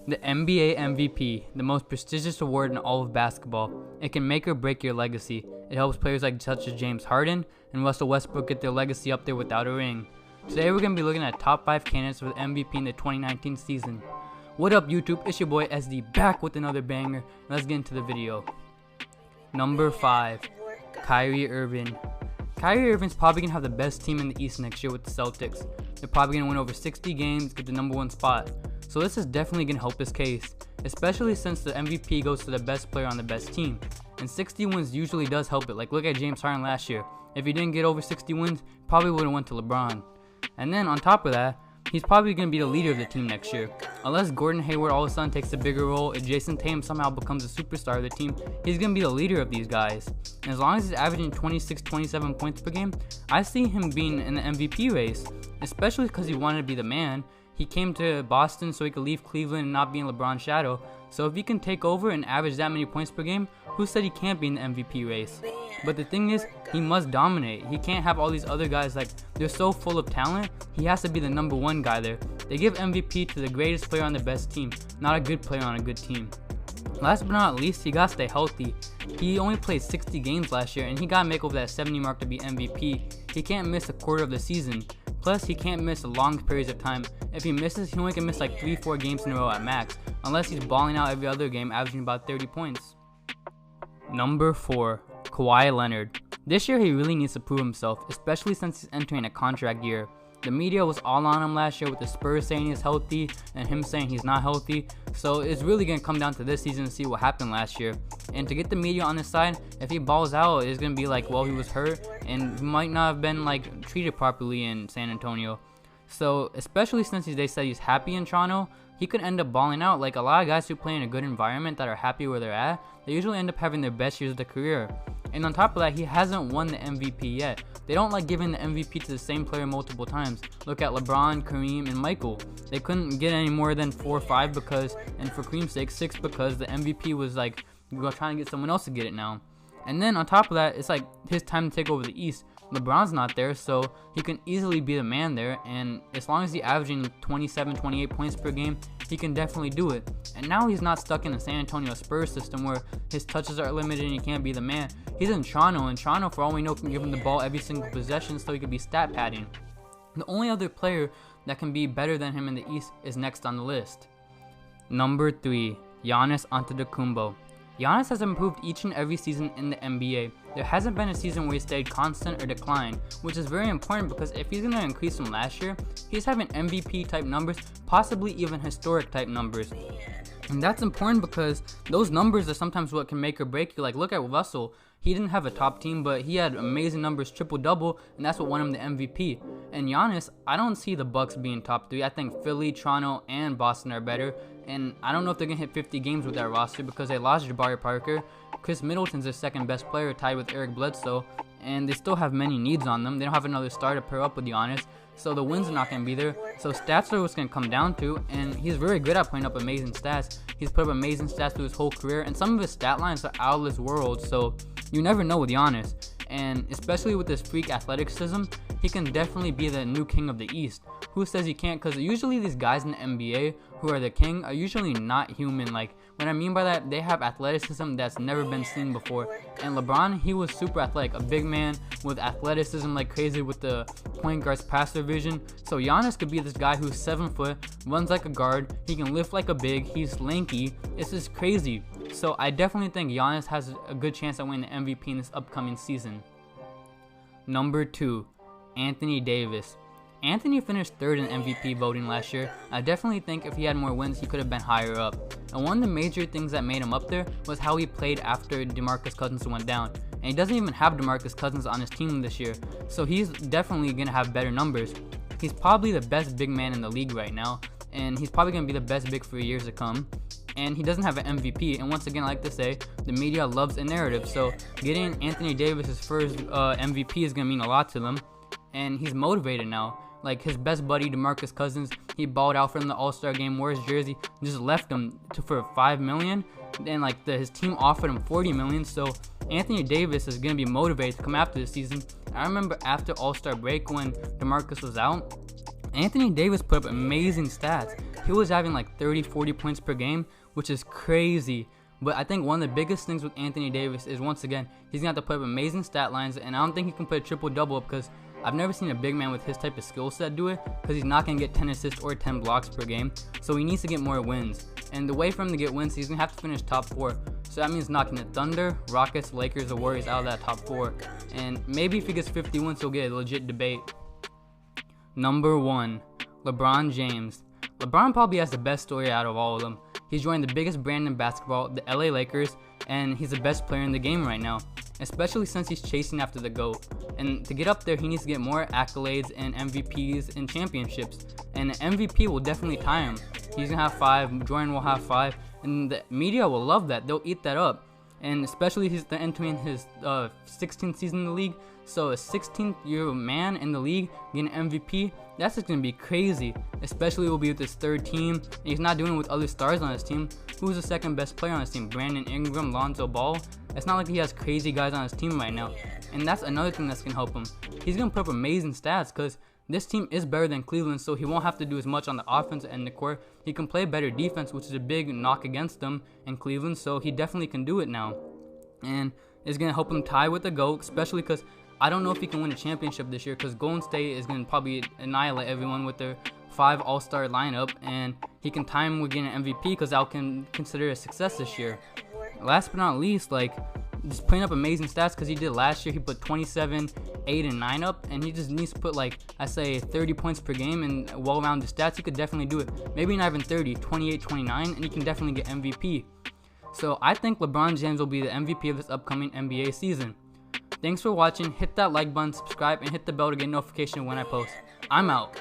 The NBA MVP, the most prestigious award in all of basketball. It can make or break your legacy. It helps players such as James Harden and Russell Westbrook get their legacy up there without a ring. Today we're going to be looking at top 5 candidates for the MVP in the 2019 season. What up YouTube, it's your boy SD back with another banger. Let's get into the video. Number 5, Kyrie Irving. Kyrie Irving's probably going to have the best team in the East next year with the Celtics. They're probably going to win over 60 games, get the number 1 spot. So this is definitely going to help his case, especially since the MVP goes to the best player on the best team. And 60 wins usually does help it. Like look at James Harden last year. If he didn't get over 60 wins, probably would have went to LeBron. And then on top of that, he's probably going to be the leader of the team next year. Unless Gordon Hayward all of a sudden takes a bigger role, if Jason Tatum somehow becomes a superstar of the team, he's going to be the leader of these guys. And as long as he's averaging 26-27 points per game, I see him being in the MVP race, especially because he wanted to be the man. He came to Boston so he could leave Cleveland and not be in LeBron's shadow. So if he can take over and average that many points per game, who said he can't be in the MVP race? But the thing is, he must dominate. He can't have all these other guys, like, they're so full of talent. He has to be the number 1 guy there. They give MVP to the greatest player on the best team, not a good player on a good team. Last but not least, he got to stay healthy. He only played 60 games last year and he got to make over that 70 mark to be MVP. He can't miss a quarter of the season. Plus, he can't miss long periods of time. If he misses, he only can miss like 3-4 games in a row at max, unless he's balling out every other game, averaging about 30 points. Number 4, Kawhi Leonard. This year, he really needs to prove himself, especially since he's entering a contract year. The media was all on him last year with the Spurs saying he's healthy and him saying he's not healthy. So it's really going to come down to this season to see what happened last year. And to get the media on his side, if he balls out, it's going to be like, well, he was hurt and might not have been like treated properly in San Antonio. So especially since they said he's happy in Toronto, he could end up balling out. Like a lot of guys who play in a good environment that are happy where they're at, they usually end up having their best years of their career. And on top of that, he hasn't won the MVP yet. They don't like giving the MVP to the same player multiple times. Look at LeBron, Kareem, and Michael. They couldn't get any more than 4 or 5 because, and for Kareem's sake, 6 because the MVP was like trying to get someone else to get it now. And then on top of that, it's like his time to take over the East. LeBron's not there, so he can easily be the man there, and as long as he's averaging 27-28 points per game, he can definitely do it. And now he's not stuck in the San Antonio Spurs system where his touches are limited and he can't be the man. He's in Toronto, and Toronto, for all we know, can give him the ball every single possession so he could be stat padding. The only other player that can be better than him in the East is next on the list. Number 3, Giannis Antetokounmpo. Giannis has improved each and every season in the NBA. There hasn't been a season where he stayed constant or declined, which is very important because if he's going to increase from last year, he's having MVP type numbers, possibly even historic type numbers. And that's important because those numbers are sometimes what can make or break you. Like look at Russell. He didn't have a top team, but he had amazing numbers, triple-double, and that's what won him the MVP. And Giannis, I don't see the Bucks being top 3. I think Philly, Toronto, and Boston are better. And I don't know if they're going to hit 50 games with that roster because they lost Jabari Parker. Chris Middleton's their second best player, tied with Eric Bledsoe. And they still have many needs on them. They don't have another star to pair up with Giannis. So the wins are not going to be there. So stats are what's going to come down to. And he's very good at putting up amazing stats. He's put up amazing stats through his whole career. And some of his stat lines are out of this world. So you never know with Giannis. And especially with this freak athleticism, he can definitely be the new king of the East. Who says he can't? Because usually these guys in the NBA who are the king are usually not human. Like, what I mean by that, they have athleticism that's never been seen before. And LeBron, he was super athletic, a big man with athleticism like crazy with the point guard's passer vision. So Giannis could be this guy who's 7 foot, runs like a guard, he can lift like a big, he's lanky. It's just crazy. So I definitely think Giannis has a good chance at winning the MVP in this upcoming season. Number 2, Anthony Davis. Anthony finished 3rd in MVP voting last year. I definitely think if he had more wins, he could have been higher up. And one of the major things that made him up there was how he played after DeMarcus Cousins went down. And he doesn't even have DeMarcus Cousins on his team this year, so he's definitely going to have better numbers. He's probably the best big man in the league right now, and he's probably going to be the best big for years to come. And he doesn't have an MVP, and once again, I like to say, the media loves a narrative, so getting Anthony Davis' first MVP is going to mean a lot to them. And he's motivated now. Like his best buddy DeMarcus Cousins, he balled out for him the All-Star game, wore his jersey, just left him for $5 million. And like his team offered him $40 million. So Anthony Davis is gonna be motivated to come after this season. I remember after All-Star break when DeMarcus was out, Anthony Davis put up amazing stats. he was having like 30-40 points per game, which is crazy. But I think one of the biggest things with Anthony Davis is, once again, he's going to have to put up amazing stat lines, and I don't think he can put a triple-double up because I've never seen a big man with his type of skill set do it, because he's not going to get 10 assists or 10 blocks per game, so he needs to get more wins. And the way for him to get wins, he's going to have to finish top 4. So that means knocking the Thunder, Rockets, Lakers, or Warriors out of that top 4. And maybe if he gets 50 wins, he'll get a legit debate. Number 1, LeBron James. LeBron probably has the best story out of all of them. He's joined the biggest brand in basketball, the LA Lakers, and he's the best player in the game right now, especially since he's chasing after the GOAT. And to get up there, he needs to get more accolades and MVPs and championships. And the MVP will definitely tie him. He's going to have 5, Jordan will have 5, and the media will love that. They'll eat that up. And especially he's entering his 16th season in the league. So a 16th-year man in the league getting an MVP, that's just going to be crazy. Especially will be with his 3rd team. And he's not doing it with other stars on his team. Who's the second best player on his team? Brandon Ingram, Lonzo Ball. It's not like he has crazy guys on his team right now. And that's another thing that's going to help him. He's going to put up amazing stats because this team is better than Cleveland, so he won't have to do as much on the offense and the court. He can play better defense, which is a big knock against them in Cleveland, so he definitely can do it now. And it's going to help him tie with the GOAT, especially because I don't know if he can win a championship this year because Golden State is going to probably annihilate everyone with their 5 all-star lineup, and he can tie him with getting an MVP because I can consider a success this year. Last but not least, just putting up amazing stats because he did last year. He put 27, 8, and 9 up, and he just needs to put 30 points per game and well-rounded stats. He could definitely do it. Maybe not even 30, 28, 29, and he can definitely get MVP. So I think LeBron James will be the MVP of this upcoming NBA season. Thanks for watching. Hit that like button, subscribe, and hit the bell to get notification when I post. I'm out.